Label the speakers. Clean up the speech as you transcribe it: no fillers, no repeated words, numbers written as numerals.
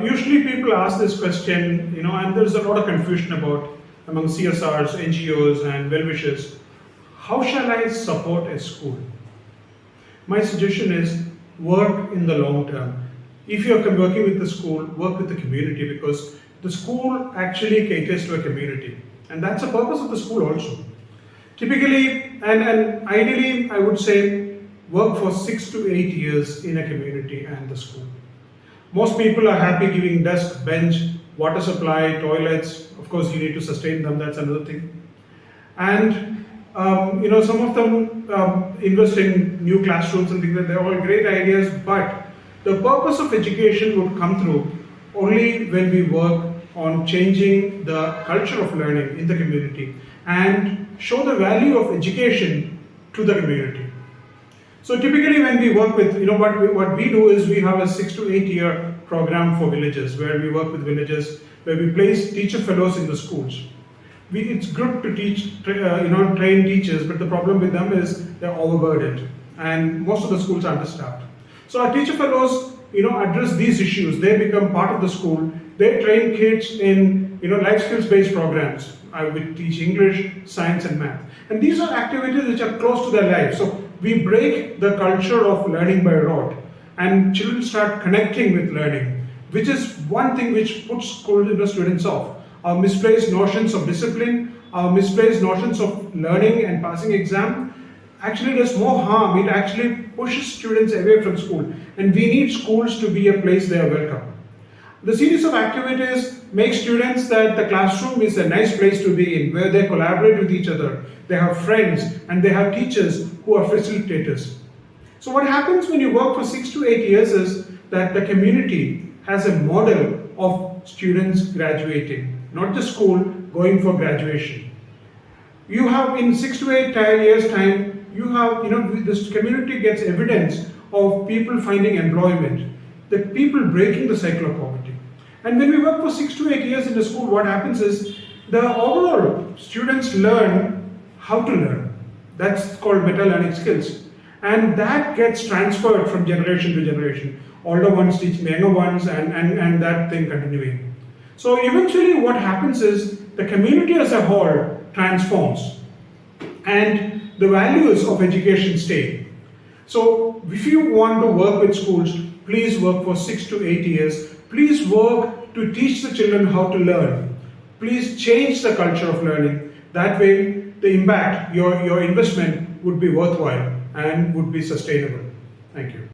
Speaker 1: Usually people ask this question, and there's a lot of confusion about among CSRs, NGOs, and well-wishers. How shall I support a school? My suggestion is work in the long term. If you're working with the school, work with the community, because the school actually caters to a community. And that's the purpose of the school also. Typically, and ideally, I would say work for 6 to 8 years in a community and the school. Most people are happy giving desk, bench, water supply, toilets. Of course, you need to sustain them, that's another thing. And some of them invest in new classrooms and things like that. They're all great ideas, but the purpose of education would come through only when we work on changing the culture of learning in the community and show the value of education to the community. So typically when we work with, what we do is we have a 6 to 8 year program for villages where we work with villages, where we place teacher fellows in the schools. It's good to teach, train teachers, but the problem with them is they're overburdened and most of the schools are understaffed. So our teacher fellows, address these issues. They become part of the school. They train kids in, life skills based programs. I would teach English, science and math. And these are activities which are close to their life. So we break the culture of learning by rote and children start connecting with learning, which is one thing which puts students off. Our misplaced notions of discipline, our misplaced notions of learning and passing exam actually does more harm. It actually pushes students away from school. And we need schools to be a place they are welcome. The series of activities make students that the classroom is a nice place to be in, where they collaborate with each other, they have friends, and they have teachers who are facilitators. So what happens when you work for 6 to 8 years is that the community has a model of students graduating, not just school, going for graduation. You have in 6 to 8 years time, you have, this community gets evidence of people finding employment, the people breaking the cycle of poverty. And when we work for 6 to 8 years in the school, what happens is the overall students learn how to learn. That's called meta learning skills. And that gets transferred from generation to generation. Older ones teaching the younger ones and that thing continuing. So eventually what happens is the community as a whole transforms and the values of education stay. So if you want to work with schools, please work for 6 to 8 years. Please work to teach the children how to learn. Please change the culture of learning. That way the impact, your investment would be worthwhile and would be sustainable. Thank you.